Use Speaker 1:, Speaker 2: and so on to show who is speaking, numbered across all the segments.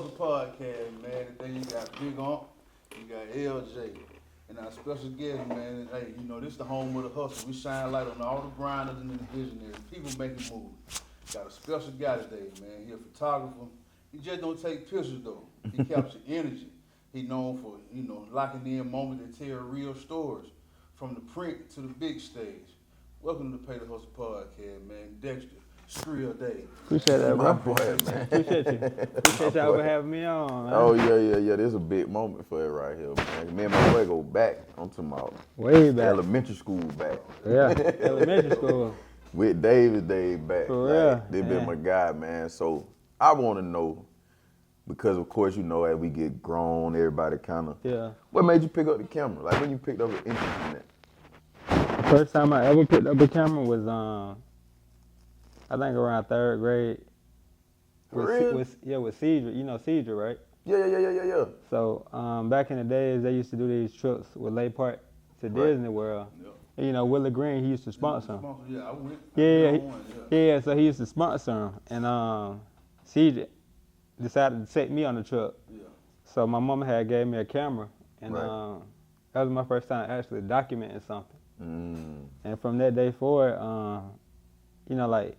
Speaker 1: Hustle Podcast, man. Today you got Big Ump, you got LJ, and our special guest, man. Hey, you know, this is the home of the hustle. We shine light on all the grinders and the visionaries, people making moves. Got a special guy today, man. He a photographer. He just don't take pictures, though. He captures energy. He known for, locking in moments that tell real stories, from the print to the big stage. Welcome to the Pay the Hustle Podcast, man. Dexter, Scrill Davis.
Speaker 2: Appreciate that, bro.
Speaker 3: My boy, man.
Speaker 2: Appreciate you. Appreciate y'all for having me on, man.
Speaker 3: Oh, yeah. This is a big moment for it right here, man. Me and my boy go back. I'm talking about
Speaker 2: way back.
Speaker 3: Elementary school back.
Speaker 2: Yeah, elementary school.
Speaker 3: With Davis days back.
Speaker 2: For real.
Speaker 3: They been my guy, man. So I want to know, because of course, as we get grown, everybody kind of.
Speaker 2: Yeah.
Speaker 3: What made you pick up the camera? Like when you picked up an interest in that?
Speaker 2: The first time I ever picked up a camera was, I think around third grade. With Cedric. You know Cedric, right?
Speaker 3: Yeah.
Speaker 2: So back in the days, they used to do these trips with Lay Park to Disney World.
Speaker 1: Yep.
Speaker 2: And, Willie Green, he used to sponsor them.
Speaker 1: Yeah, I went.
Speaker 2: Yeah, so he used to sponsor them. And Cedric decided to take me on the trip.
Speaker 1: Yeah.
Speaker 2: So my mama had gave me a camera. And
Speaker 3: Right.
Speaker 2: that was my first time actually documenting something.
Speaker 3: Mm.
Speaker 2: And from that day forward, like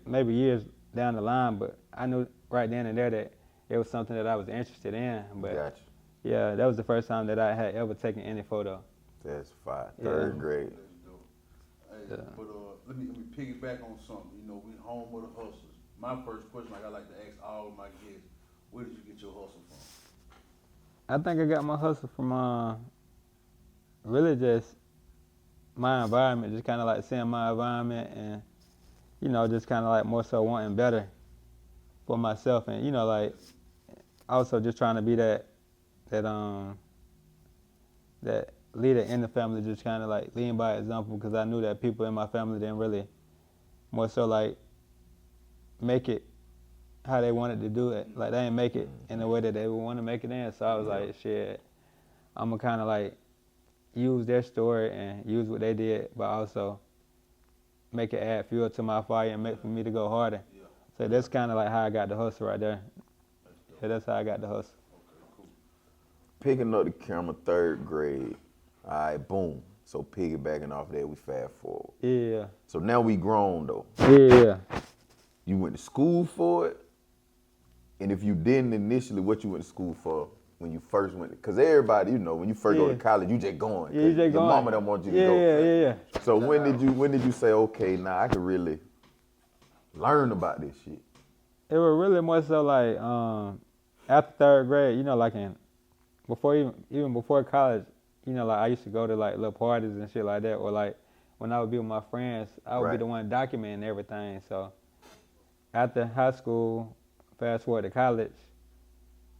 Speaker 2: maybe years down the line, but I knew right then and there that it was something that I was interested in. But
Speaker 3: Gotcha.
Speaker 2: yeah, that was the first time that I had ever taken any photo.
Speaker 3: That's fine.
Speaker 2: Yeah.
Speaker 3: Third grade.
Speaker 1: That's dope. Hey,
Speaker 2: Yeah.
Speaker 1: but let me piggyback on something. We home with the hustlers. My first question, like I like to ask all of my guests, where did you get your hustle from?
Speaker 2: I think I got my hustle from really just my environment, just kind of like seeing my environment and, just kind of like more so wanting better for myself and, like also just trying to be that leader in the family, just kind of like leading by example, because I knew that people in my family didn't really more so like make it how they wanted to do it. Like they didn't make it in the way that they would want to make it in. So I was like, shit, I'm gonna kind of like use their story and use what they did, but also make it add fuel to my fire and make for me to go harder.
Speaker 1: Yeah.
Speaker 2: So that's kind of like how I got the hustle right there.
Speaker 1: That's dope.
Speaker 2: Yeah, that's how I got the hustle.
Speaker 1: Okay, cool.
Speaker 3: Picking up the camera, third grade. All right, boom. So piggybacking off that, we fast forward.
Speaker 2: Yeah.
Speaker 3: So now we grown though.
Speaker 2: Yeah.
Speaker 3: You went to school for it, and if you didn't initially, what you went to school for when you first went? Because everybody, when you first go to college, you just going.
Speaker 2: Yeah, you just
Speaker 3: your
Speaker 2: going.
Speaker 3: mama don't want you to go.
Speaker 2: Yeah.
Speaker 3: So when did you say, okay, now I can really learn about this shit?
Speaker 2: It was really more so like after third grade, like even before college, like I used to go to like little parties and shit like that, or like when I would be with my friends, I would be the one documenting everything. So after high school, fast forward to college,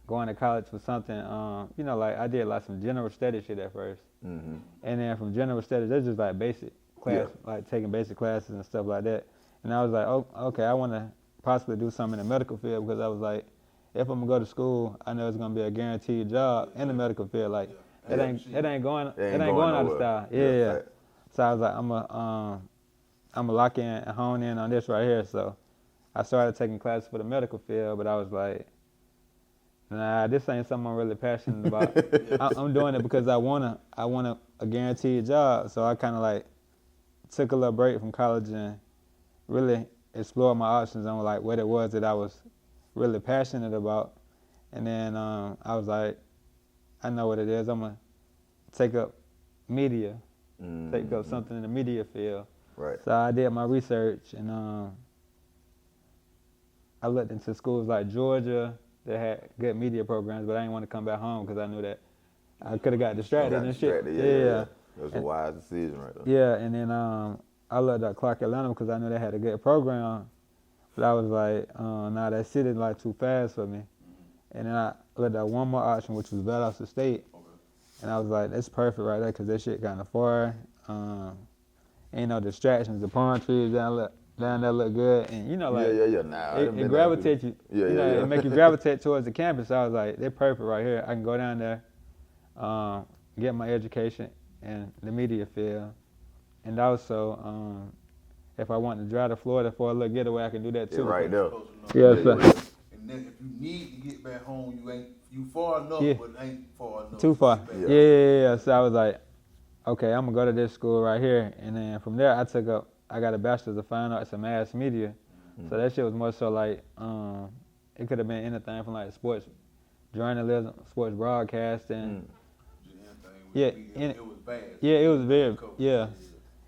Speaker 2: going to college for something, like I did like some general studies shit at first.
Speaker 3: Mm-hmm.
Speaker 2: And then from general studies, that's just like basic class, like taking basic classes and stuff like that. And I was like, oh, okay, I want to possibly do something in the medical field, because I was like, if I'm gonna go to school, I know it's gonna be a guaranteed job in the medical field. Like it ain't going out of style. Yeah. So I was like, I'm gonna lock in and hone in on this right here. So I started taking classes for the medical field, but I was like, nah, this ain't something I'm really passionate about. I'm doing it because I want a guaranteed job. So I kind of like took a little break from college and really explored my options on like what it was that I was really passionate about. And then I was like, I know what it is. I'm gonna take up media, take up something in the media field.
Speaker 3: Right.
Speaker 2: So I did my research and I looked into schools like Georgia that had good media programs, but I didn't want to come back home because I knew that I could have got distracted and shit.
Speaker 3: Yeah. That was a wise decision right there.
Speaker 2: Yeah, and then I looked at Clark Atlanta because I knew they had a good program, but I was like, nah, that city is like too fast for me. And then I looked at one more option, which was Valdosta State, and I was like, that's perfect right there because that shit kind of far. Ain't no distractions. The palm trees down there look good, and it gravitates you. It make you gravitate towards the campus. So I was like, they're perfect right here. I can go down there, get my education in the media field, and also if I want to drive to Florida for a little getaway, I can do that too.
Speaker 3: Right there.
Speaker 2: Yeah, sir.
Speaker 1: And if you need to get back home, you far enough,
Speaker 2: Yeah.
Speaker 1: but ain't far enough.
Speaker 2: Too far.
Speaker 1: to get
Speaker 2: Yeah.
Speaker 1: back
Speaker 2: Yeah. So I was like, okay, I'm gonna go to this school right here, and then from there I got a bachelor's of fine arts in mass media. So that shit was more so like, it could have been anything from like sports journalism, sports broadcasting. Yeah,
Speaker 1: It was bad.
Speaker 2: Yeah, it was very, yeah.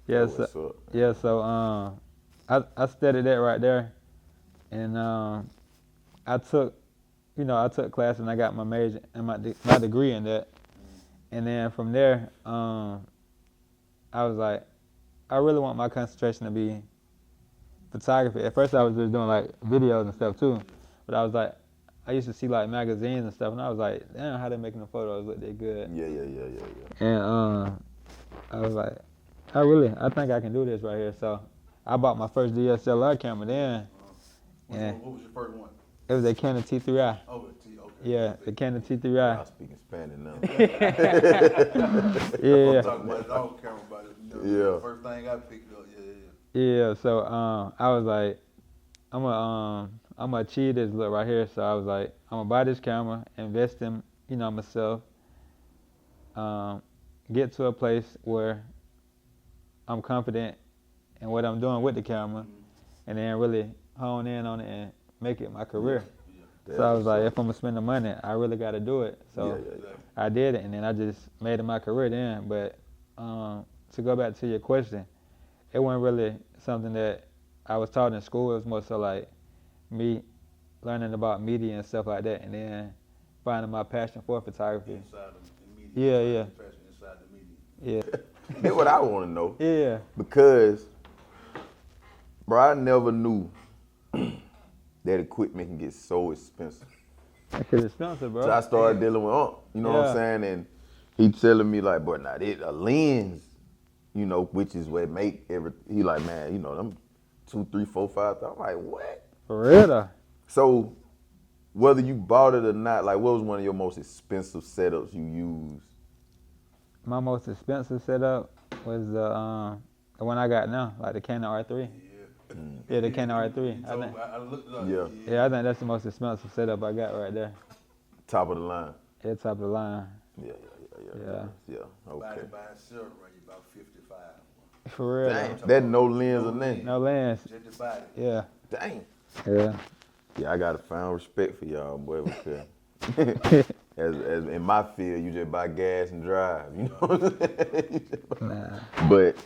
Speaker 2: Yeah,
Speaker 3: That's
Speaker 2: so,
Speaker 3: what's up.
Speaker 2: yeah, so I studied that right there, and I took classes and I got my major and my degree in that, and then from there, I was like, I really want my concentration to be photography. At first, I was just doing like videos and stuff too, but I was like, I used to see like magazines and stuff, and I was like, damn, how they making the photos look that good.
Speaker 3: Yeah.
Speaker 2: And I was like, I think I can do this right here. So I bought my first DSLR camera then.
Speaker 1: What was your first one?
Speaker 2: It was a Canon T3i.
Speaker 1: Oh, okay.
Speaker 2: Yeah, the Canon
Speaker 3: I'm
Speaker 2: T3i.
Speaker 3: speaking Spanish now.
Speaker 2: Yeah.
Speaker 1: I'm talking about it. I don't care about it.
Speaker 3: Yeah.
Speaker 1: First thing I picked up.
Speaker 2: Yeah, so I was like, I'm gonna achieve this look right here. So I was like, I'm gonna buy this camera, invest in, myself, get to a place where I'm confident in what I'm doing with the camera, and then really hone in on it and make it my career. So I was like, if I'm gonna spend the money, I really gotta do it. So I did it, and then I just made it my career then. But to go back to your question, it wasn't really something that I was taught in school. It was more so like me learning about media and stuff like that, and then finding my passion for photography.
Speaker 1: Inside the media.
Speaker 2: Yeah.
Speaker 1: Inside the media.
Speaker 2: Yeah.
Speaker 3: That's what I want to know.
Speaker 2: Yeah.
Speaker 3: Because, bro, I never knew that equipment can get so expensive.
Speaker 2: It's expensive, bro.
Speaker 3: So I started dealing with Unc, you know what I'm saying? And he telling me like, bro, now a lens, which is what make he like, man, them 2, 3, 4, 5. I'm like, what?
Speaker 2: For real though.
Speaker 3: So whether you bought it or not, like what was one of your most expensive setups you used?
Speaker 2: My most expensive setup was the one I got now, like the Canon R3. Yeah, the Canon R3.
Speaker 1: I looked it up.
Speaker 3: Yeah.
Speaker 2: I think that's the most expensive setup I got right there.
Speaker 3: Top of the line.
Speaker 2: Yeah, top of the line.
Speaker 3: Yeah. Okay.
Speaker 1: By itself, right, about 55.
Speaker 2: For real.
Speaker 3: Dang, that no lens or nothing.
Speaker 2: No lens.
Speaker 1: Just the body.
Speaker 2: Yeah.
Speaker 3: Dang.
Speaker 2: Yeah.
Speaker 3: Yeah, I gotta find respect for y'all, boy. Because as in my field, you just buy gas and drive. You know what I'm saying?
Speaker 2: Nah.
Speaker 3: But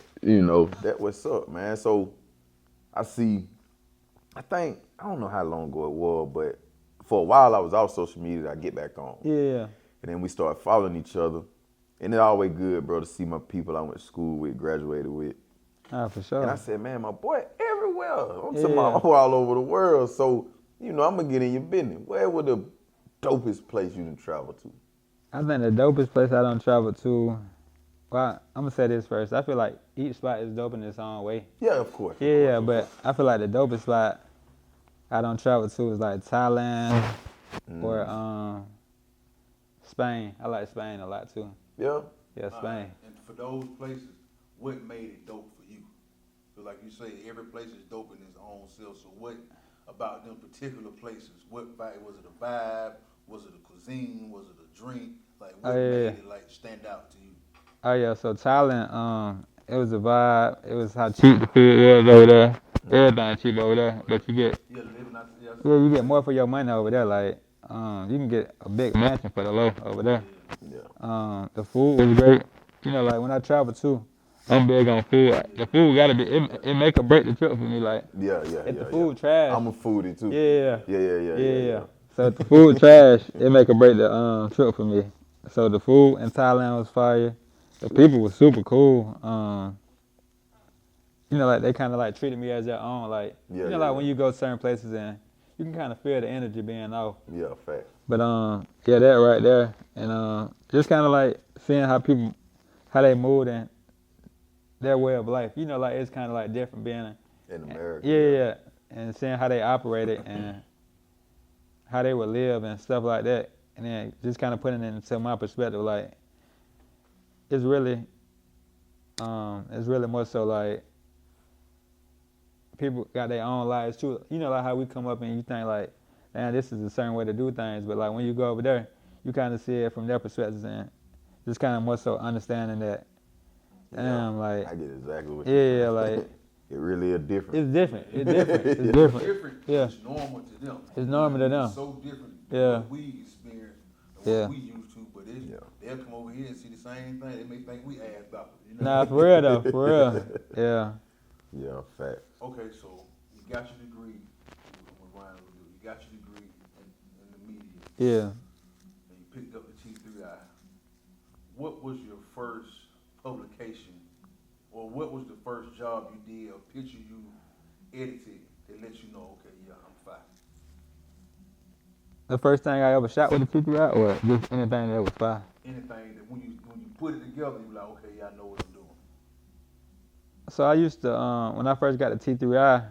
Speaker 3: that what's up, man. So I don't know how long ago it was, but for a while I was off social media. I get back on.
Speaker 2: Yeah.
Speaker 3: And then we started following each other. And it's always good, bro, to see my people I went to school with, graduated with.
Speaker 2: Ah, for sure.
Speaker 3: And I said, man, my boy everywhere. I'm talking about all over the world. So, I'm going to get in your business. Where was the dopest place you done traveled to?
Speaker 2: I think the dopest place I done traveled to, well, I'm going to say this first. I feel like each spot is dope in its own way.
Speaker 3: Yeah, of course.
Speaker 2: Yeah, but I feel like the dopest spot I done traveled to is like Thailand or Spain. I like Spain a lot too.
Speaker 3: Yeah?
Speaker 2: Yeah, Spain.
Speaker 1: And for those places, what made it dope for you? So like you say, every place is dope in its own self. So what about them particular places? What vibe? Was it a vibe? Was it a cuisine? Was it a drink? Like what made it like stand out to you?
Speaker 2: Oh yeah, so Thailand, it was a vibe. It was how cheap the food was over there. Everything cheap over there, but you get more for your money over there. Like you can get a big mansion for the low over there.
Speaker 3: Yeah.
Speaker 2: The food was great. Like when I travel too, I'm big on food. The food gotta be it make or break the trip for me. Like if the food trash,
Speaker 3: I'm a foodie too.
Speaker 2: Yeah. So if the food trash, it make or break the trip for me. So the food in Thailand was fire. The people were super cool. Like they kind of like treated me as their own. Like like when you go to certain places and you can kind of feel the energy being off.
Speaker 3: Yeah, fact.
Speaker 2: But that right there, and just kind of like seeing how they move and their way of life. Like it's kind of like different being
Speaker 3: in America.
Speaker 2: Yeah, and seeing how they operated and how they would live and stuff like that, and then just kind of putting it into my perspective, like it's really more so like people got their own lives too. Like how we come up and you think like damn, this is a certain way to do things. But like when you go over there, you kind of see it from their perspective and just kind of more so understanding that, damn, like,
Speaker 3: I get exactly what
Speaker 2: yeah,
Speaker 3: you're saying.
Speaker 2: like,
Speaker 3: it really is different.
Speaker 2: it's different. It's different. It's different. Yeah.
Speaker 1: It's normal to them.
Speaker 2: It's normal to them.
Speaker 1: It's so different than
Speaker 2: Yeah.
Speaker 1: what we experience and
Speaker 2: Yeah.
Speaker 1: what we used to, but they'll come over here and see the same thing. They may think we ass backwards. You know?
Speaker 2: Nah, for real though, for real. Yeah.
Speaker 3: Yeah, facts.
Speaker 1: Okay, so you got your degree. I'm gonna rhyme with you. You got your degree in the media.
Speaker 2: Yeah.
Speaker 1: And you picked up the T3I. What was your first publication, or what was the first job you did, or picture you edited that let you know, okay, yeah, I'm fine?
Speaker 2: The first thing I ever shot with a T3I, or just anything that was fire?
Speaker 1: Anything that when you put it together, you like, okay, yeah, I know what I'm doing.
Speaker 2: So I used to, when I first got the T3I,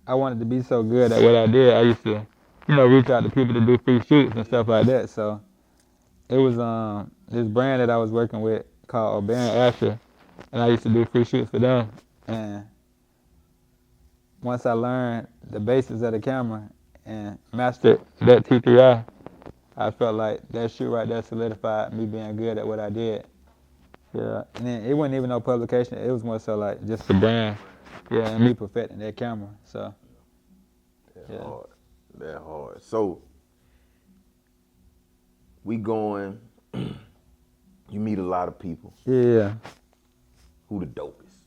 Speaker 2: I wanted to be so good at what I did. I used to, reach out to people to do free shoots and stuff like that. So it was this brand that I was working with called Baron Asher, and I used to do free shoots for them. And once I learned the basics of the camera and mastered that T3I, I felt like that shoot right there solidified me being good at what I did. Yeah, and then it wasn't even no publication. It was more so like just the brand. Yeah, and me perfecting that camera. So
Speaker 3: That's hard. That hard. So we going. You meet a lot of people.
Speaker 2: yeah,
Speaker 3: Who the dopest?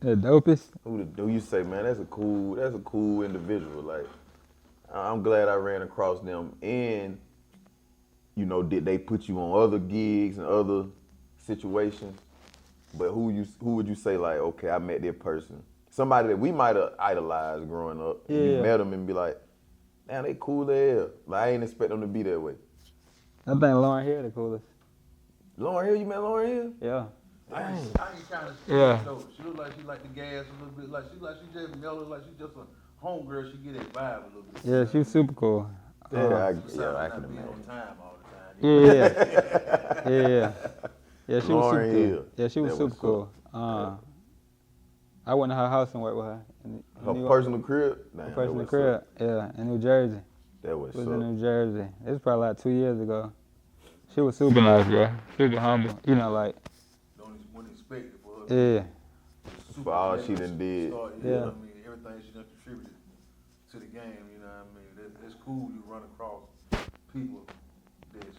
Speaker 2: the dopest.
Speaker 3: Who you say, man? That's a cool individual. Like, I'm glad I ran across them. And did they put you on other gigs and other situations? But who would you say, like, okay, I met that person, somebody that we might have idolized growing up.
Speaker 2: Yeah.
Speaker 3: You met them and be like, man, they cool as hell. Like, I ain't expect them to be that way.
Speaker 2: I think Lauren Hill the coolest.
Speaker 3: Lauren Hill, you met Lauren Hill?
Speaker 2: Yeah.
Speaker 1: I ain't trying to say
Speaker 2: Yeah.
Speaker 1: though. She look like she like the gas a little bit. Like she just mellow. Like she just a homegirl. She get that vibe a little bit.
Speaker 2: Yeah, she was super cool.
Speaker 3: I can
Speaker 1: Not being
Speaker 3: imagine.
Speaker 1: on time all the time.
Speaker 2: Yeah. Yeah, she was
Speaker 3: Lauren
Speaker 2: super
Speaker 3: Hill.
Speaker 2: cool. Yeah, she was
Speaker 3: That
Speaker 2: super
Speaker 3: was
Speaker 2: cool. I went to her house and worked with her.
Speaker 3: Her personal crib? Damn,
Speaker 2: Her
Speaker 3: that
Speaker 2: personal
Speaker 3: was
Speaker 2: crib, yeah, in New Jersey.
Speaker 3: That was
Speaker 2: It was
Speaker 3: so.
Speaker 2: in New Jersey. It was probably like 2 years ago. She was super nice, bro. Super humble. Wouldn't
Speaker 1: expect it for her.
Speaker 2: Yeah.
Speaker 3: For all she done did.
Speaker 1: Yeah.
Speaker 2: Yeah.
Speaker 1: I mean, everything she done contributed to the game. You know what I mean? That's cool. You run across people that's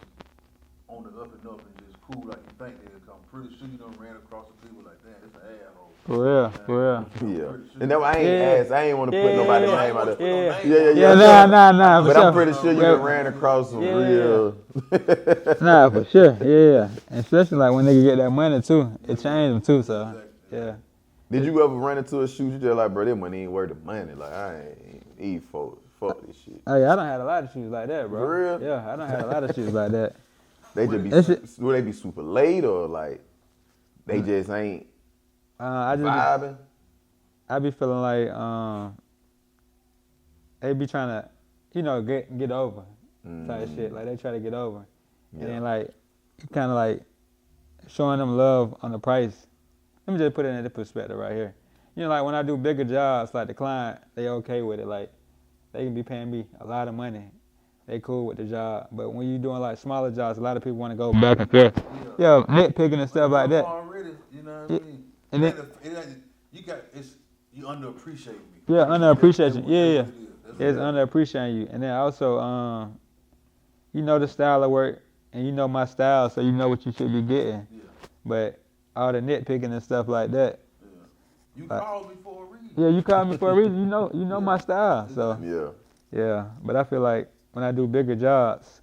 Speaker 1: on the up and up and just cool like you think they'll come. Pretty sure you done ran across the people like that. It's an asshole.
Speaker 2: For real.
Speaker 3: Yeah. And that I ain't want to put nobody's name out there.
Speaker 2: Yeah, nah.
Speaker 3: But
Speaker 2: For
Speaker 3: I'm
Speaker 2: sure.
Speaker 3: pretty sure you done ran across some real.
Speaker 2: Nah, for sure. Yeah. And especially like when they get that money too. It changed them too, so yeah.
Speaker 3: Did you ever run into a shoot? You just like, bro, that money ain't worth the money. Like, I ain't eat for fuck this shit.
Speaker 2: Oh yeah, I done had a lot of shoes like that, bro.
Speaker 3: For real?
Speaker 2: Yeah, I done had a lot of shoes like that.
Speaker 3: They just will they be super late or like they just ain't
Speaker 2: I just
Speaker 3: vibing?
Speaker 2: I be feeling like they be trying to, get over type shit. Like they try to get over, and then like kind of like showing them love on the price. Let me just put it in the perspective right here. Like when I do bigger jobs, like the client, they okay with it. Like they can be paying me a lot of money. They cool with the job. But when you doing like smaller jobs, a lot of people want to go back and forth. Yeah, nitpicking and stuff like that.
Speaker 1: Already, you know what I mean?
Speaker 2: And then,
Speaker 1: you underappreciate me.
Speaker 2: yeah, underappreciation. Yeah.
Speaker 1: That's
Speaker 2: It's underappreciating you. And then also, the style of work, and you know my style, so you know what you should be getting.
Speaker 1: Yeah.
Speaker 2: But all the nitpicking and stuff like that.
Speaker 1: Yeah. You called me for a reason.
Speaker 2: Yeah, you called me for a reason. You know my style. So yeah. But I feel like when I do bigger jobs,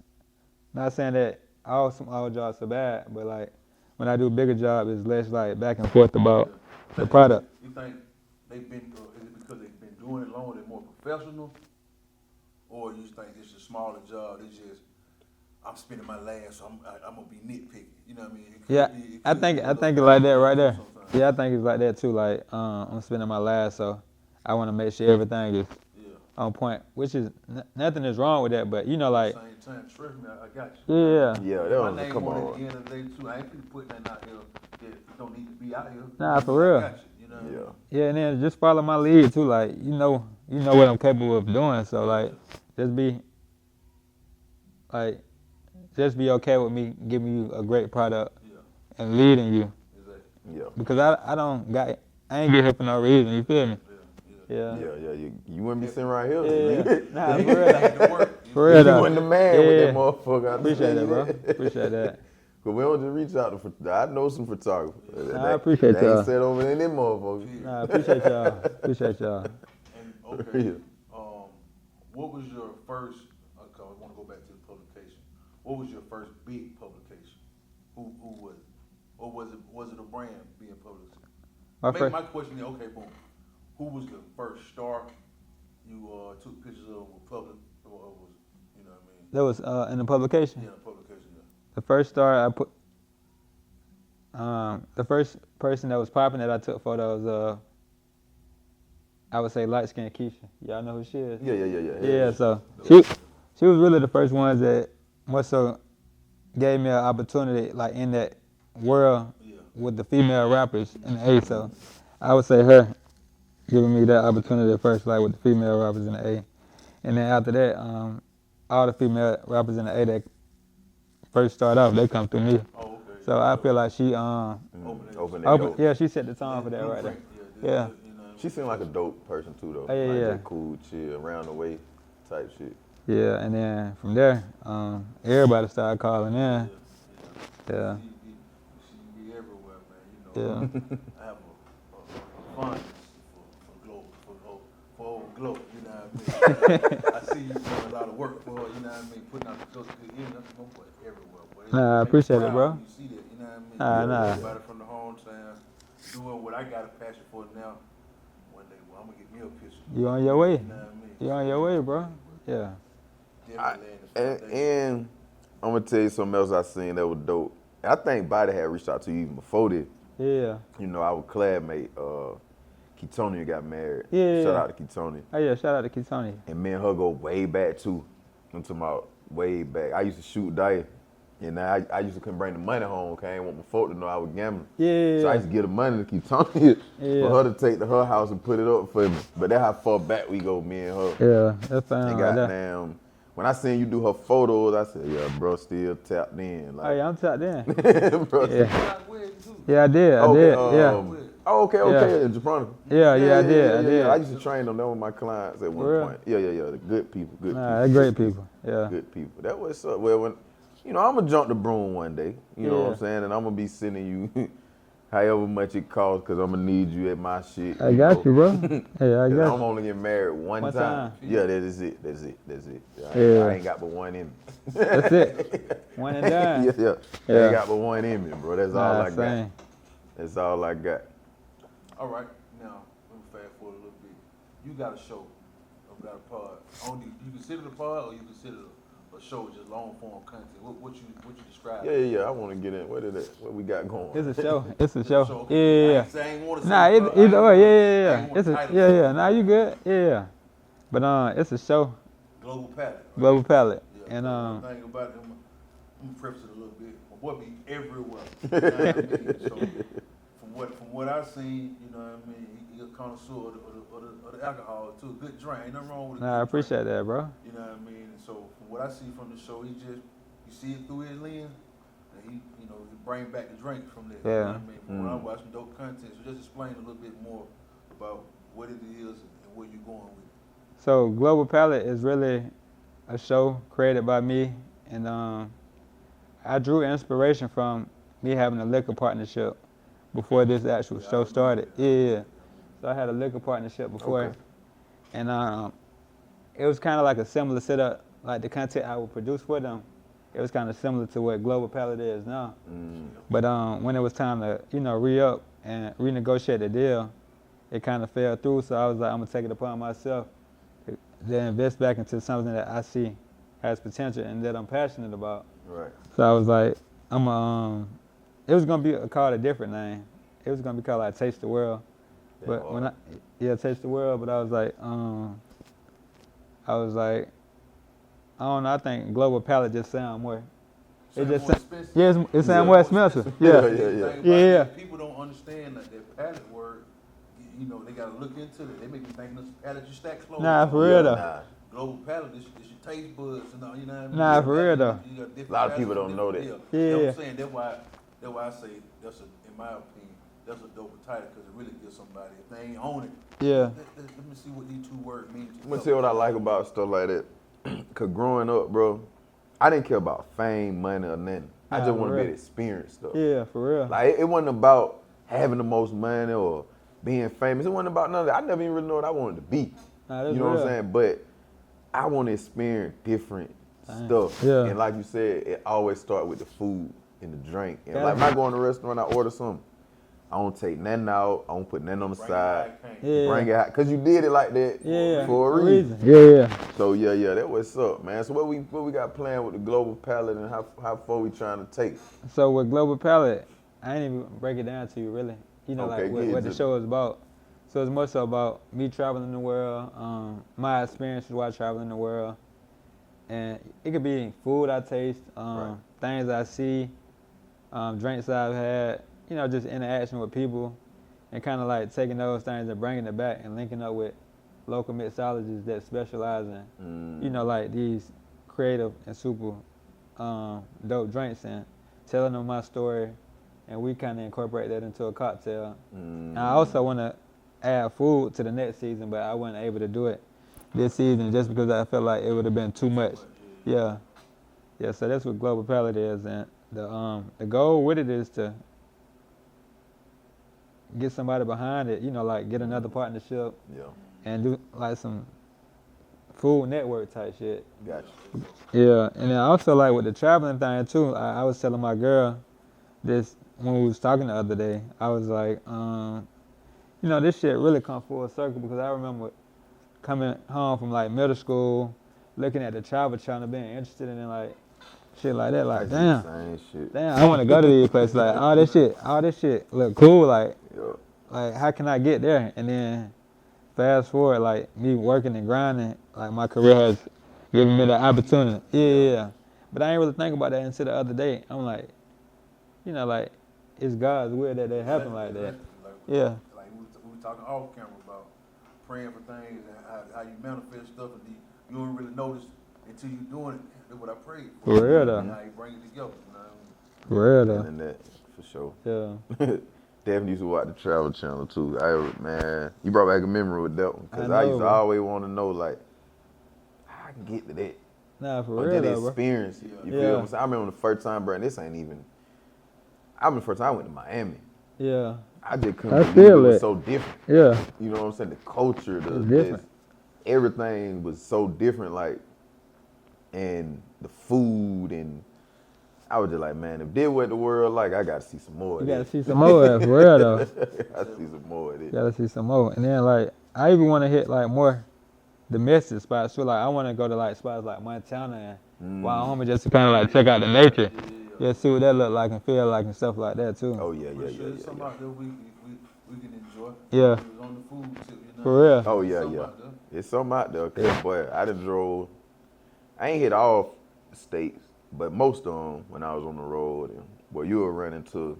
Speaker 2: not saying that all jobs are bad, but like when I do bigger jobs, it's less like back and forth about the product.
Speaker 1: You think they've been, is it because they've been doing it longer, they're more professional? Or you think it's a smaller job, it's just, I'm spending my last, so I'm going to be nitpicky, you know what I mean?
Speaker 2: Yeah, I think it's like that right there. Yeah, I think it's like that too. Like I'm spending my last, so I want to make sure everything is on point. Which is nothing is wrong with that, but like.
Speaker 1: At the same time, trust me, I got you.
Speaker 2: Yeah.
Speaker 3: That
Speaker 1: My
Speaker 3: was
Speaker 1: name
Speaker 3: come
Speaker 1: on it
Speaker 3: on.
Speaker 1: at the end of the day too. I ain't finna put nothing out here that don't need to be out here.
Speaker 2: Nah, for real.
Speaker 1: I got you, you know what I mean?
Speaker 2: Yeah, and then just follow my lead too. Like you know what I'm capable of doing. So like, just be like, just be okay with me giving you a great product and leading you.
Speaker 1: Exactly.
Speaker 3: Yeah.
Speaker 2: Because I ain't get here for no reason. You feel me?
Speaker 3: Yeah. You wouldn't be sitting right here.
Speaker 2: Yeah. Nah, for real.
Speaker 1: Had to work.
Speaker 2: For real
Speaker 3: You
Speaker 2: though.
Speaker 3: wasn't the man with that motherfucker. I
Speaker 2: Appreciate
Speaker 3: tell
Speaker 2: that,
Speaker 3: you
Speaker 2: bro.
Speaker 3: that.
Speaker 2: Appreciate that.
Speaker 3: Cause we don't just reach out to. I know some photographers.
Speaker 2: Nah, I appreciate
Speaker 3: they
Speaker 2: y'all.
Speaker 3: ain't set over in them motherfuckers.
Speaker 2: Nah, appreciate y'all. Appreciate y'all.
Speaker 1: And okay, what was your first? Okay, I want to go back to the publication. What was your first big publication? Who was it? Or was it a brand being published? My question is, okay, boom. Who was the first star you took pictures of with public, or was, you know what I mean?
Speaker 2: That was in the publication.
Speaker 1: Yeah, the publication. Yeah.
Speaker 2: The first star I put. The first person that was popping that I took photos of, I would say light skinned Keisha. Y'all know who she is?
Speaker 3: Yeah.
Speaker 2: Yeah, so she was really the first ones that more so gave me an opportunity like in that world with the female rappers in the A. So I would say her giving me that opportunity at first, like with the female rappers in the A. And then after that, all the female rappers in the A that first start off, they come through me.
Speaker 1: Oh, okay.
Speaker 2: So I feel like she she set the tone for that right there. Yeah.
Speaker 3: She seemed like a dope person too, though.
Speaker 2: Oh, yeah,
Speaker 3: like
Speaker 2: yeah.
Speaker 3: That cool, chill, around the way type shit.
Speaker 2: Yeah, and then from there, everybody started calling in. Yeah.
Speaker 1: She be everywhere, man. You know.
Speaker 2: Yeah.
Speaker 1: I have a fondness for old Glow. You know what I mean? I see you doing a lot of work for her. You know what I mean? Putting out the clothes. You know, my boy everywhere. Boy.
Speaker 2: Nah, I appreciate it, bro.
Speaker 1: You see that? You know what I mean?
Speaker 2: Nah.
Speaker 1: Everybody from the hometown doing what I got a passion for now. One day, well, I'm gonna get me a picture.
Speaker 2: You on your way?
Speaker 1: You know what I mean?
Speaker 2: You on your way, bro? Yeah.
Speaker 3: And I'm gonna tell you something else I seen that was dope. I think Body had reached out to you even before this.
Speaker 2: Yeah.
Speaker 3: You know, our classmate, Ketonia got married.
Speaker 2: Yeah.
Speaker 3: Shout out to Ketonia.
Speaker 2: Oh yeah, shout out to Kitoni.
Speaker 3: And me and her go way back too. I'm talking about way back. I used to shoot dice. And I used to couldn't bring the money home, okay? I didn't want my folk to know I was gambling.
Speaker 2: Yeah.
Speaker 3: So I used to give the money to Ketonia for her to take to her house and put it up for me. But that's how far back we go, me and her.
Speaker 2: Yeah, that's fine.
Speaker 3: And goddamn, when I seen you do her photos, I said, yeah, bro, still tapped in. Like,
Speaker 2: Oh yeah, I'm tapped in.
Speaker 3: bro,
Speaker 2: Yeah. Yeah, I did. Yeah.
Speaker 3: Oh, okay. In Japan.
Speaker 2: Yeah, I did.
Speaker 3: I used to train them. That was my clients at one
Speaker 2: Real?
Speaker 3: point. Yeah. The good people.
Speaker 2: Nah, they're great people. Yeah.
Speaker 3: Good people. That was up. Well, when I'm gonna jump the broom one day. You know what I'm
Speaker 2: Yeah.
Speaker 3: saying? And I'm gonna be sending you however much it costs, cause I'm gonna need you at my shit.
Speaker 2: I got you, bro. Hey, I got
Speaker 3: I'm
Speaker 2: you.
Speaker 3: only getting married one time. Yeah, that is it.
Speaker 2: Yeah.
Speaker 3: I ain't got but one in me.
Speaker 2: That's it. One and done.
Speaker 3: Yeah. I ain't got but one in me, bro. That's all I got.
Speaker 2: Same.
Speaker 3: That's all I got.
Speaker 1: All right, now let me fast forward a little bit. You got a show, or got a pod. Only you consider the pod, or you consider a show just long form content. What you describe?
Speaker 3: Yeah. I want to get in. What we got going?
Speaker 2: It's a show. It's a show.
Speaker 1: Okay.
Speaker 2: Yeah.
Speaker 1: I ain't want to say
Speaker 2: Nah, either way. Yeah. It's a
Speaker 1: title.
Speaker 2: yeah. Nah, you good? Yeah. But it's a show.
Speaker 1: Global Palette. Right?
Speaker 2: Global Palette.
Speaker 1: Yeah,
Speaker 2: And
Speaker 1: the thing about it, I'm gonna preface it a little bit. My boy be everywhere. You know what I mean? So from what I've seen, you know what I mean, he a connoisseur of the alcohol too. Good drink, ain't nothing wrong with it.
Speaker 2: Nah, I appreciate that, bro.
Speaker 1: You know what I mean? And so from what I see from the show, you see it through his lens, and he bring back the drink from there.
Speaker 2: Yeah.
Speaker 1: You know what I mean? From when I watch some dope content, so just explain a little bit more about what it is and where you're going with it.
Speaker 2: So Global Palette is really a show created by me, and I drew inspiration from me having a liquor partnership before this actual show started. Yeah. So I had a liquor partnership before, and it was kind of like a similar setup, like the content I would produce for them. It was kind of similar to what Global Palette is now. But when it was time to re-up and renegotiate the deal, it kind of fell through. So I was like, I'm gonna take it upon myself to invest back into something that I see has potential and that I'm passionate about.
Speaker 3: Right.
Speaker 2: So I was like, it was gonna be called a different name. It was gonna be called like Taste the World. But when Taste the World. But I was like, I don't know. I think Global Palette just sound more. It just it sound more expensive. Yeah.
Speaker 1: People don't understand that palette word. you know, they gotta look into it. They make me think this pallet you stack clothes.
Speaker 2: Nah,
Speaker 1: on.
Speaker 2: for real though.
Speaker 3: Nah.
Speaker 1: Global palate, this your taste buds and all, you know what I mean?
Speaker 2: Nah, for real though.
Speaker 1: You got different
Speaker 3: A lot of people
Speaker 1: palates
Speaker 3: don't
Speaker 1: and
Speaker 3: know
Speaker 1: different-
Speaker 3: that.
Speaker 2: Yeah.
Speaker 1: That's what I'm saying. That's why I say in my opinion, that's a dope title because it really gives somebody, if they ain't own it,
Speaker 2: Yeah.
Speaker 1: let me see what these two words mean.
Speaker 3: I'm gonna tell you what I like about stuff like that. Cause growing up, bro, I didn't care about fame, money, or nothing. I
Speaker 2: Nah,
Speaker 3: just
Speaker 2: for
Speaker 3: want to be
Speaker 2: real.
Speaker 3: able to experience stuff.
Speaker 2: Yeah, for real.
Speaker 3: Like it wasn't about having the most money or being famous. It wasn't about none of that. I never even really know what I wanted to be.
Speaker 2: Nah, that's
Speaker 3: You know what
Speaker 2: real.
Speaker 3: I'm saying? But I want to experience different stuff.
Speaker 2: Yeah.
Speaker 3: And like you said, it always start with the food and the drink. And
Speaker 2: Yeah.
Speaker 3: like when I go in a restaurant, I order something. I don't take nothing out. I don't put nothing on the side.
Speaker 2: Yeah.
Speaker 3: Bring it out. Cause you did it like that
Speaker 2: Yeah.
Speaker 3: for a reason.
Speaker 2: Yeah.
Speaker 3: So yeah, that what's up, man. So what we got planned with the global palette and how far we trying to take?
Speaker 2: So with Global Palette, I ain't even break it down to you really. You know,
Speaker 3: Okay,
Speaker 2: like what the
Speaker 3: good.
Speaker 2: show is about. So it's more so about me traveling the world, my experiences while traveling the world, and it could be food I taste,
Speaker 3: Right.
Speaker 2: things I see, drinks I've had. You know, just interaction with people, and kind of like taking those things and bringing it back and linking up with local mixologists that specialize in, you know, like these creative and super dope drinks, and telling them my story, and we kind of incorporate that into a cocktail. And I also want to add food to the next season, but I wasn't able to do it this season just because I felt like it would have been too much. Yeah. So that's what Global Palette is, and the goal with it is to get somebody behind it. You know, like get another partnership
Speaker 3: Yeah,
Speaker 2: and do like some food network type shit.
Speaker 3: gotcha.
Speaker 2: Yeah, and then also like with the traveling thing too, I was telling my girl this when we was talking the other day. I was like, you know, this shit really come full circle because I remember coming home from like middle school, looking at the Travel Channel, being interested in like shit like that. Like, damn,
Speaker 3: Same shit.
Speaker 2: I want to go to these places. Like, all this shit look cool. Like,
Speaker 3: Yeah.
Speaker 2: like how can I get there? And then fast forward, like me working and grinding, like my career has given me the opportunity. Yeah. But I ain't really think about that until the other day. I'm like, you know, like it's God's will that it happen like that. Yeah.
Speaker 1: Like we were talking off camera about praying for things and how you manifest stuff, and you don't really notice until you doing it. That's what I prayed for.
Speaker 2: For real though.
Speaker 1: And how you bring it together. You know what I mean?
Speaker 2: For real though.
Speaker 3: And that for sure.
Speaker 2: Yeah.
Speaker 3: Definitely used to watch the Travel Channel too. Man, you brought back a memory with that one because
Speaker 2: I
Speaker 3: I
Speaker 2: know,
Speaker 3: used to
Speaker 2: bro.
Speaker 3: always want to know like how I can get to that.
Speaker 2: Nah, for
Speaker 3: Or
Speaker 2: real
Speaker 3: just
Speaker 2: though, bro.
Speaker 3: experience it. You feel
Speaker 2: Yeah.
Speaker 3: what I'm saying? I remember the first time, bro. And this ain't even. I remember the first time I went to Miami.
Speaker 2: Yeah.
Speaker 3: I just couldn't
Speaker 2: I
Speaker 3: believe
Speaker 2: feel
Speaker 3: it was
Speaker 2: it.
Speaker 3: so different.
Speaker 2: Yeah.
Speaker 3: You know what I'm saying? The culture,
Speaker 2: It's
Speaker 3: the
Speaker 2: different.
Speaker 3: just everything was so different. Like, and the food, and I was just like, man, if this what the world like, I gotta see some more.
Speaker 2: You
Speaker 3: of
Speaker 2: gotta
Speaker 3: this.
Speaker 2: see some more of that, for real though.
Speaker 3: I see some more of this.
Speaker 2: You gotta see some more. And then like I even wanna hit like more domestic spots. So like I wanna go to like spots like Montana and Wyoming just to kinda like check out the nature. Yeah, see what that look like and feel like and stuff like that too.
Speaker 3: Oh yeah,
Speaker 1: For
Speaker 3: yeah,
Speaker 1: sure,
Speaker 3: yeah,
Speaker 1: it's
Speaker 3: yeah,
Speaker 1: something
Speaker 3: yeah.
Speaker 1: out there we can enjoy.
Speaker 2: Yeah.
Speaker 1: It was on the food tip, you know.
Speaker 2: For real.
Speaker 3: Oh yeah,
Speaker 1: Something
Speaker 3: yeah.
Speaker 1: out there.
Speaker 3: It's something out there, cause boy, I done drove. I ain't hit all states, but most of them when I was on the road. And well, you were running to.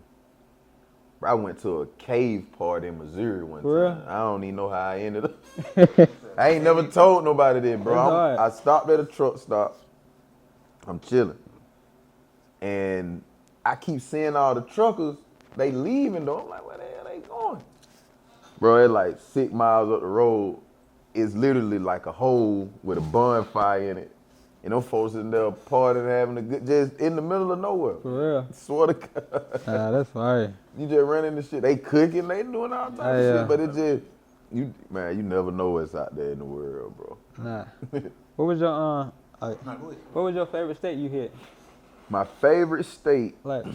Speaker 3: I went to a cave party in Missouri one
Speaker 2: For
Speaker 3: time.
Speaker 2: real?
Speaker 3: I don't even know how I ended up. I ain't never told nobody that, bro.
Speaker 2: That's hard.
Speaker 3: I stopped at a truck stop. I'm chilling, and I keep seeing all the truckers. They leaving though. I'm like, where the hell they going? Bro, it's like 6 miles up the road. It's literally like a hole with a bonfire in it. And them folks in there partying, having a good, just in the middle of nowhere.
Speaker 2: For real.
Speaker 3: Swear to God.
Speaker 2: Nah, that's fire.
Speaker 3: You just run into shit. They cooking, they doing all type of
Speaker 2: Yeah.
Speaker 3: shit, but it just, you never know what's out there in the world, bro.
Speaker 2: Nah. What was your
Speaker 1: Nah, go ahead.
Speaker 2: what was your favorite state you hit?
Speaker 3: My favorite state,
Speaker 2: Like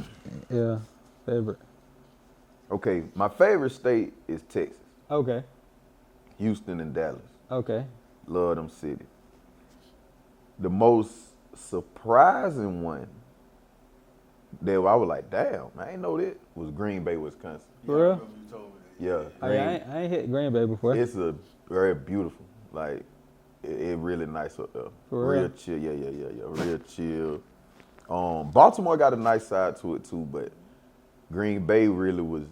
Speaker 2: yeah, favorite.
Speaker 3: okay, my favorite state is Texas,
Speaker 2: Okay.
Speaker 3: Houston and Dallas.
Speaker 2: Okay.
Speaker 3: Love them cities. The most surprising one that I was like, damn, I ain't know that, was Green Bay, Wisconsin.
Speaker 2: For
Speaker 1: I
Speaker 2: real?
Speaker 1: remember you told me that.
Speaker 3: Yeah,
Speaker 2: Oh, yeah, I ain't hit Green Bay before.
Speaker 3: it's a very beautiful, like, it really nice up there.
Speaker 2: For
Speaker 3: real
Speaker 2: real?
Speaker 3: chill, yeah, real chill. Baltimore got a nice side to it too, but Green Bay really was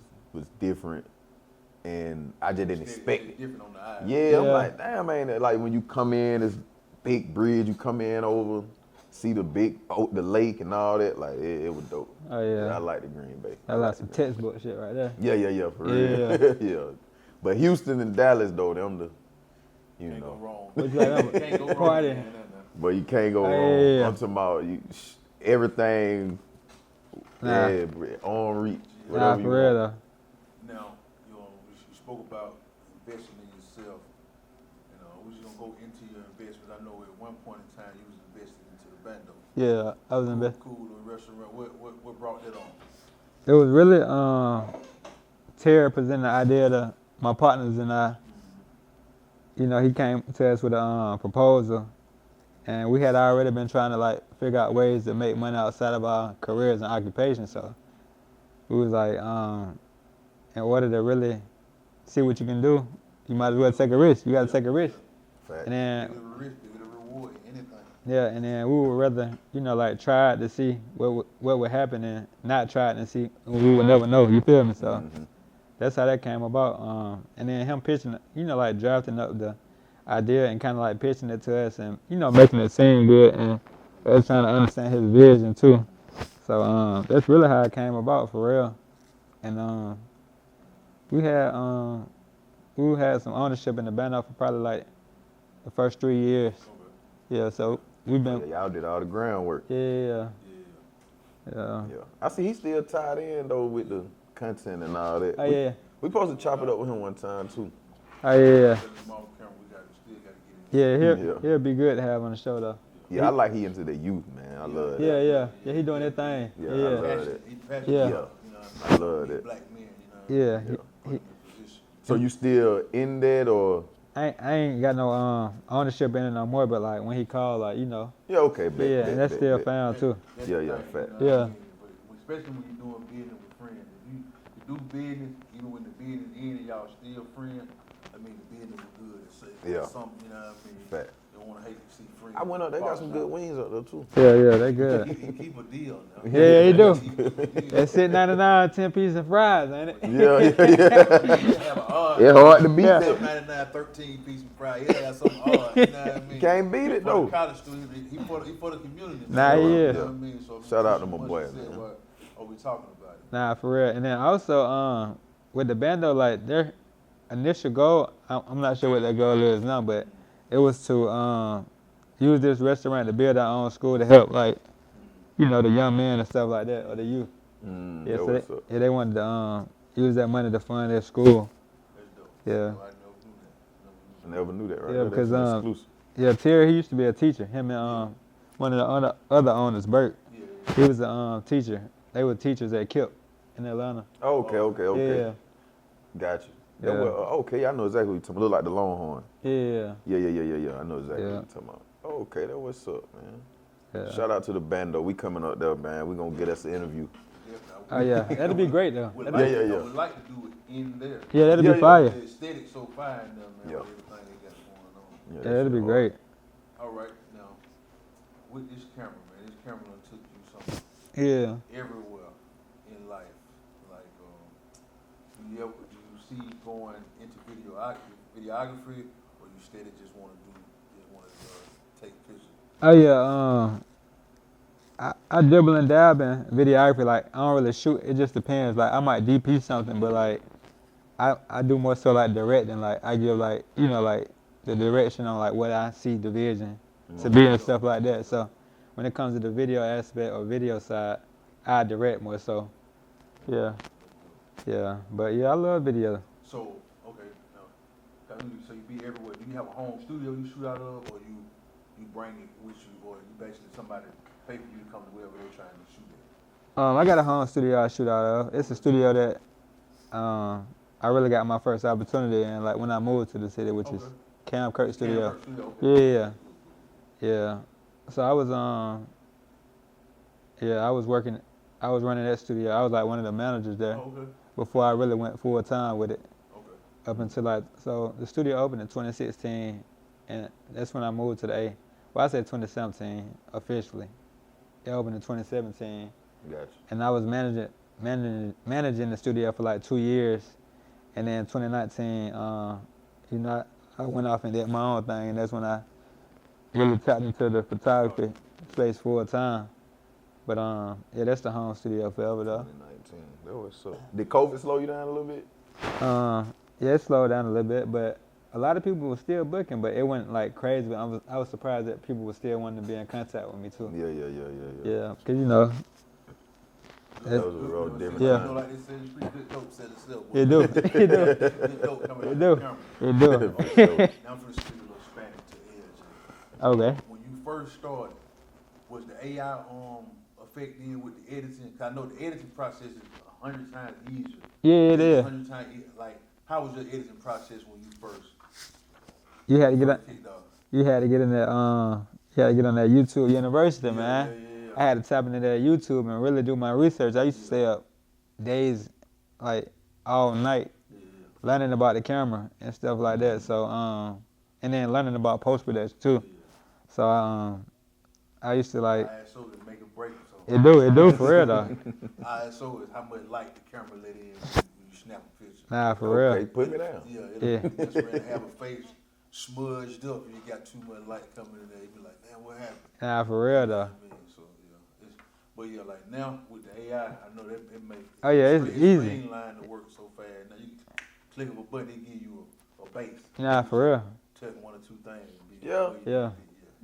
Speaker 3: different. and I just didn't expect it.
Speaker 1: Different on the eye.
Speaker 3: Yeah, I'm like, damn, man. Like when you come in, this big bridge, you come in over, see the the lake and all that. Like it was dope.
Speaker 2: Oh yeah.
Speaker 3: I like the Green Bay.
Speaker 2: That's like some textbook shit right there.
Speaker 3: Yeah, for real. Yeah. But Houston and Dallas though, them the, you
Speaker 1: Can't
Speaker 3: know.
Speaker 1: go wrong.
Speaker 2: What you like,
Speaker 1: Can't go wrong.
Speaker 2: party?
Speaker 1: Man.
Speaker 3: But you can't go wrong.
Speaker 2: Yeah.
Speaker 3: I'm talking about everything.
Speaker 2: Nah.
Speaker 3: Yeah, on reach.
Speaker 2: Nah,
Speaker 3: Whatever
Speaker 2: for real though.
Speaker 1: Now, you spoke about investing in yourself. We just gonna go into your investments. I know at one point in time you was invested into the bando.
Speaker 2: Yeah, I was in bed.
Speaker 1: Cool, the restaurant. What brought that on?
Speaker 2: It was really Terry presented the idea to my partners and I. He came to us with a proposal, and we had already been trying to like figure out ways to make money outside of our careers and occupations. So we was like, in order to really see what you can do, you might as well take a risk. You got to take a risk.
Speaker 3: Fact.
Speaker 2: And then
Speaker 1: Bigger the risk, bigger the reward, anything.
Speaker 2: yeah, and then we would rather like try it to see what would happen and not try it and see we would never know. You feel me? So. That's how that came about. And then him pitching, like drafting up the idea and kind of like pitching it to us and, making it seem good and us trying to understand his vision too. So that's really how it came about for real. And we had some ownership in the band for probably like the first 3 years.
Speaker 1: Okay.
Speaker 2: Yeah, so we've been.
Speaker 3: Yeah, y'all did all the groundwork.
Speaker 2: Yeah.
Speaker 3: Yeah. I see he's still tied in though with the content and all that.
Speaker 2: Oh yeah.
Speaker 3: We supposed to chop it up with him one time too.
Speaker 2: Oh yeah.
Speaker 1: Still
Speaker 2: Yeah,
Speaker 1: gotta
Speaker 2: he'll be good to have on the show though.
Speaker 3: Yeah, I like he into the youth, man. I love that.
Speaker 2: Yeah, he doing that thing.
Speaker 3: Yeah, I love that.
Speaker 1: He's passionate.
Speaker 2: Yeah.
Speaker 3: I love that.
Speaker 1: Black men,
Speaker 2: Yeah.
Speaker 1: put him in position.
Speaker 3: So you still in that or?
Speaker 2: I ain't got no ownership in it no more, but like when he called, like
Speaker 3: Yeah, okay, bet,
Speaker 2: yeah,
Speaker 3: bet,
Speaker 2: and that's
Speaker 3: bet,
Speaker 2: still
Speaker 3: bet.
Speaker 2: found too.
Speaker 1: That's
Speaker 3: Yeah,
Speaker 1: the
Speaker 3: yeah,
Speaker 1: thing,
Speaker 3: fact.
Speaker 1: you know what I
Speaker 2: Yeah.
Speaker 1: mean? But especially when you're doing business with friends. If you do business, even when the business ends and y'all still friends, I mean the business is good. It's something, you know what I mean?
Speaker 3: Fact.
Speaker 1: You don't want to hate to see friends.
Speaker 3: I went up. They got some good wings up there too.
Speaker 2: Yeah, they good.
Speaker 1: He keep a deal now.
Speaker 2: Yeah, he do.
Speaker 1: Keep a deal.
Speaker 2: That's $6.99, 10 pieces of fries, ain't it?
Speaker 3: Yeah.
Speaker 1: He have an odd.
Speaker 3: It's hard to beat
Speaker 2: Yeah.
Speaker 3: that.
Speaker 1: 99, 13 piece of fry. He have something odd. You know what I mean?
Speaker 3: Can't beat it
Speaker 1: For
Speaker 3: though.
Speaker 1: the college student, he for the community.
Speaker 2: Nah, he
Speaker 1: You
Speaker 2: is.
Speaker 1: know what I mean? So
Speaker 3: Shout out to my
Speaker 1: much
Speaker 3: boy,
Speaker 1: you said,
Speaker 3: man.
Speaker 1: what are we talking about? It?
Speaker 2: Nah, for real. And then also, with the bando, like their initial goal, I'm not sure what their goal is now, but it was to use this restaurant to build our own school to help, like, the young men and stuff like that, or the youth. Yeah, so
Speaker 3: what's up.
Speaker 2: they wanted to use that money to fund their school.
Speaker 1: That's dope.
Speaker 2: Yeah.
Speaker 1: So I
Speaker 3: I never knew that, right?
Speaker 2: Yeah,
Speaker 3: there.
Speaker 2: because,
Speaker 3: That's exclusive.
Speaker 2: Yeah, Terry, he used to be a teacher. Him and one of the other owners, Bert,
Speaker 1: Yeah.
Speaker 2: he was a teacher. They were teachers at KIP in Atlanta.
Speaker 3: Okay.
Speaker 2: Yeah.
Speaker 3: Gotcha.
Speaker 2: Yeah.
Speaker 3: Okay, I know exactly what you're talking about. Look like the Longhorn.
Speaker 2: Yeah.
Speaker 3: Yeah. I know exactly
Speaker 2: Yeah.
Speaker 3: what you're talking about. Okay, that's what's up, man.
Speaker 2: Yeah.
Speaker 3: Shout out to the bando. We coming up there, man. We gonna get us an interview.
Speaker 2: Oh yeah, that'd be great though.
Speaker 1: Would
Speaker 2: That'd
Speaker 1: like,
Speaker 2: be,
Speaker 1: I would like to do it in there.
Speaker 2: yeah, that'd
Speaker 3: Yeah,
Speaker 2: be fire.
Speaker 1: The aesthetic so fine in there, man.
Speaker 3: Yeah.
Speaker 1: With everything they got going on.
Speaker 2: Yeah, that'd be great.
Speaker 1: All right, now with this camera, man, this camera done took you something
Speaker 2: Yeah.
Speaker 1: everywhere in life. Like, do you see going into videography, or you steady just want to take pictures?
Speaker 2: Oh yeah. I dabble and dab in videography. Like I don't really shoot. It just depends. Like I might DP something, but like I do more so like directing. Like I give like like the direction on like what I see the vision to be and stuff like that. So when it comes to the video aspect or video side, I direct more so. Yeah. But yeah, I love video.
Speaker 1: So, okay, now, so you be everywhere. Do you have a home studio you shoot out of, or you bring it with you, or you basically somebody pay for you to come to wherever they're trying to shoot at?
Speaker 2: I got a home studio I shoot out of. It's a studio that I really got my first opportunity in, like when I moved to the city, which is Cam Kirk Studio.
Speaker 1: Cam Kirk Studio, okay.
Speaker 2: Yeah. So I was I was running that studio. I was like one of the managers there before I really went full time with it.
Speaker 1: Okay.
Speaker 2: Up until so the studio opened in 2016, and that's when I moved to the A. Well, I said 2017 officially. It opened in 2017.
Speaker 3: Gotcha.
Speaker 2: And I was managing the studio for like 2 years, And then 2019, you know, I went off and did my own thing, and that's when I really tapped into the photography space full time. But yeah, that's the home studio forever though.
Speaker 3: 2019. That was so. Did COVID slow you down a little bit?
Speaker 2: Yeah, it slowed down a little bit, but a lot of people were still booking, but it wasn't like crazy. But I was surprised that people were still wanting to be in contact with me too.
Speaker 3: Yeah.
Speaker 2: Yeah, cause you know.
Speaker 3: That was a real different
Speaker 2: Yeah.
Speaker 1: You know,
Speaker 3: time.
Speaker 1: like they say, the street good dope sell itself.
Speaker 2: It do. It do.
Speaker 1: Good dope coming
Speaker 2: It
Speaker 1: out the
Speaker 2: do.
Speaker 1: camera.
Speaker 2: It do.
Speaker 1: Now I'm finna speak a little Spanish to Ed.
Speaker 2: Okay.
Speaker 1: When you first started, was the AI affecting with the editing? 'Cause I know the editing process is 100 times easier.
Speaker 2: Yeah, it is.
Speaker 1: 100 times like, how was your editing process when you first
Speaker 2: You had to get on.
Speaker 1: kicked off?
Speaker 2: You had to get in that. You had to get on that YouTube University, man.
Speaker 1: Yeah.
Speaker 2: I had to tap into that YouTube and really do my research. I used to stay up days, like all night, learning about the camera and stuff like that. So, and then learning about post production too. So, I used to like.
Speaker 1: ISO to make a break or
Speaker 2: It
Speaker 1: something.
Speaker 2: do for real though.
Speaker 1: ISO is how much light the camera let in when you snap a picture.
Speaker 2: Nah, for
Speaker 3: Okay,
Speaker 2: real.
Speaker 3: put me down.
Speaker 1: Yeah, that's where they have a face smudged up and you got too much light coming in there. You be like, man, what happened?
Speaker 2: Nah, for real
Speaker 1: You know
Speaker 2: though.
Speaker 1: what I mean? So, yeah. But yeah, like now with the AI, I know that it makes
Speaker 2: Oh, yeah, it's easy.
Speaker 1: streamlined to work so fast. Now you click of a button, it give you a base.
Speaker 2: Nah, for real.
Speaker 1: Touch one or two things. and be
Speaker 3: Yeah.
Speaker 1: where you
Speaker 2: Yeah.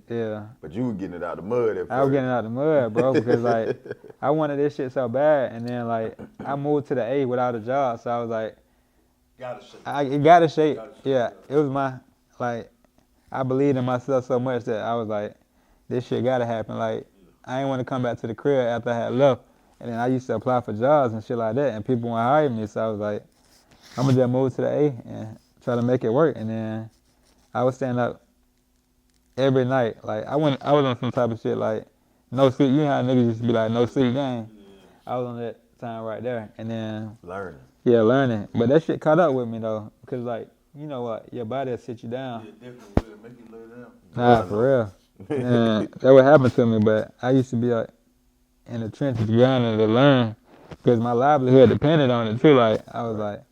Speaker 1: need it,
Speaker 2: Yeah.
Speaker 3: But you were getting it out the mud at first.
Speaker 2: I was getting out the mud, bro, because like I wanted this shit so bad, and then like I moved to the A without a job, so I was like,
Speaker 1: Gotta shake.
Speaker 2: it got to shape.
Speaker 1: Gotta shake,
Speaker 2: Yeah,
Speaker 1: yeah.
Speaker 2: it was my like I believed in myself so much that I was like, this shit gotta happen. Like I ain't want to come back to the crib after I had left, and then I used to apply for jobs and shit like that, and people wouldn't hire me, so I was like, I'm gonna just move to the A and try to make it work, and then I was staying up every night. Like I was on some type of shit like no sleep. You know how niggas used to be like no sleep game. I was on that time right there, and then
Speaker 3: Learning.
Speaker 2: yeah, learning. But that shit caught up with me though, because like you know what, your body will sit you down.
Speaker 1: Yeah, definitely will. Make you lay down.
Speaker 2: Nah, for real. And that would happen to me, but I used to be like in the trenches grinding to learn, because my livelihood depended on it too. Like I was like,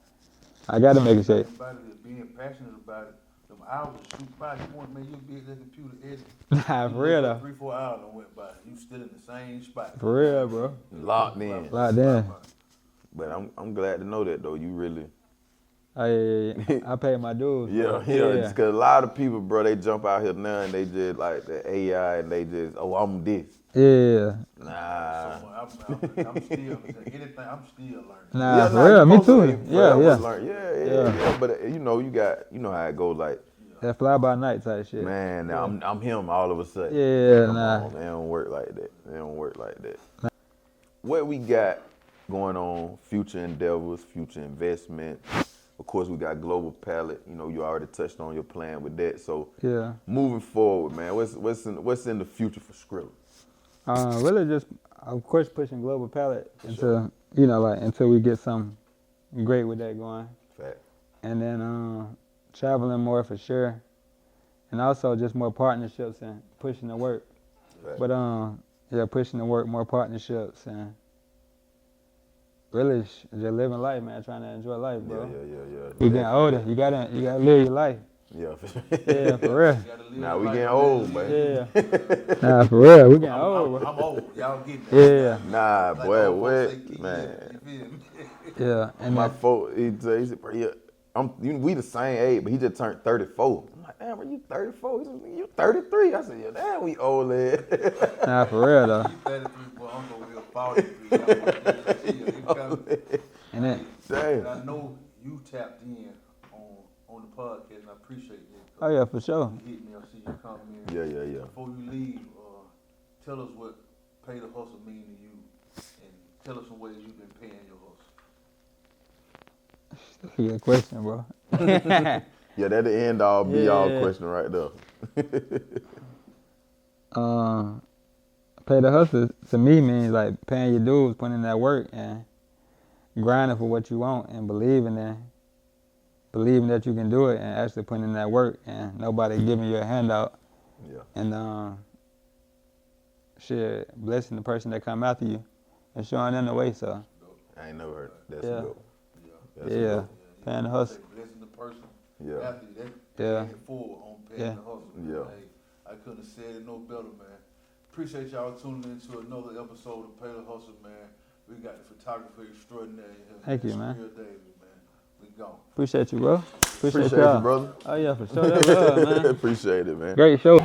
Speaker 2: I gotta make a shape.
Speaker 1: Everybody that's being passionate about it, them hours shoot by. You want man, you'll be at the computer editing.
Speaker 2: Nah, for real though.
Speaker 1: 3-4 hours done went by. You still in the same spot.
Speaker 2: For real, bro.
Speaker 3: Locked in.
Speaker 2: Locked in.
Speaker 3: But I'm glad to know that though. You really.
Speaker 2: I paid my dues.
Speaker 3: Yeah,
Speaker 2: bro.
Speaker 3: Just cause a lot of people, bro, they jump out here now and they just like the AI and they just, oh, I'm this.
Speaker 2: Yeah.
Speaker 3: Nah.
Speaker 1: So I'm still anything. I'm still learning.
Speaker 2: Nah,
Speaker 3: Yeah,
Speaker 2: for
Speaker 3: nah,
Speaker 2: real.
Speaker 3: you
Speaker 2: Me
Speaker 3: supposed to
Speaker 2: too.
Speaker 3: be
Speaker 2: Yeah,
Speaker 3: forever
Speaker 2: yeah.
Speaker 3: learn. Yeah. But you know how it goes. Like,
Speaker 2: That fly by night type shit.
Speaker 3: man, now I'm him all of a sudden.
Speaker 2: Yeah,
Speaker 3: Come
Speaker 2: nah.
Speaker 3: on, they don't work like that. They don't work like that. What we got going on? Future endeavors, future investment. Of course, we got Global Palette. You know, you already touched on your plan with that. So,
Speaker 2: Yeah.
Speaker 3: moving forward, man, what's in the future for Scrill?
Speaker 2: Really just, of course, pushing Global Palette until, you know, like, until we get something great with that going.
Speaker 3: Fact.
Speaker 2: And then traveling more for sure. And also just more partnerships and pushing the work.
Speaker 3: Fact.
Speaker 2: But, yeah, pushing the work, more partnerships, and really just living life, man, trying to enjoy life, bro.
Speaker 3: Yeah.
Speaker 2: You getting older, you gotta live your life.
Speaker 3: Yeah, for sure.
Speaker 2: Yeah, for real.
Speaker 1: You gotta live
Speaker 3: Now we
Speaker 1: life
Speaker 3: getting
Speaker 1: like
Speaker 3: old,
Speaker 1: that.
Speaker 3: man.
Speaker 2: Yeah. Nah, for real, we getting old, bro.
Speaker 1: I'm old. Y'all get that.
Speaker 2: Yeah.
Speaker 3: Nah,
Speaker 1: Like
Speaker 3: boy,
Speaker 1: old folks say,
Speaker 3: what,
Speaker 1: keep
Speaker 3: man?
Speaker 1: living, you feel me?
Speaker 2: Yeah, and
Speaker 3: My
Speaker 2: then,
Speaker 3: folks, he said, bro, we the same age, but he just turned 34. I'm like, damn, bro, you 34? He said, you 33? I said, yeah, damn, we old lad.
Speaker 2: nah, for real though.
Speaker 1: You 33, boy, I'm over here 43.
Speaker 2: And then,
Speaker 3: Damn.
Speaker 1: I know you tapped in on the podcast, and I appreciate that.
Speaker 2: oh yeah, for sure.
Speaker 1: You hit me, I see you come in.
Speaker 3: Yeah.
Speaker 1: Before you leave, tell us what pay the hustle mean to you, and tell us some ways you've been paying your hustle.
Speaker 2: That's a good question, bro.
Speaker 3: Yeah, that the end all be all
Speaker 2: Yeah.
Speaker 3: question right there.
Speaker 2: Pay the hustle to me means like paying your dues, putting in that work, and grinding for what you want, and believing that you can do it, and actually putting in that work, and nobody giving you a handout,
Speaker 3: Yeah.
Speaker 2: and shit, blessing the person that come after you, and showing them the way. So
Speaker 3: I ain't never heard. That's
Speaker 2: Yeah.
Speaker 3: dope. That's
Speaker 2: yeah,
Speaker 3: dope.
Speaker 2: Paying the hustle.
Speaker 1: Blessing the person.
Speaker 3: Yeah.
Speaker 1: After that,
Speaker 2: Yeah.
Speaker 1: paying it forward on paying the hustle.
Speaker 3: Yeah.
Speaker 1: Hey, I couldn't have said it no better, man. Appreciate y'all tuning into another episode of Pay the Hustle, man. We got the photographer extraordinary here.
Speaker 2: Thank you, man.
Speaker 1: Scrill Davis, man. We gone.
Speaker 2: Appreciate you, bro.
Speaker 3: Appreciate
Speaker 2: y'all.
Speaker 3: you, brother.
Speaker 2: Oh, yeah, for sure. That love, man.
Speaker 3: Appreciate it, man.
Speaker 2: Great show.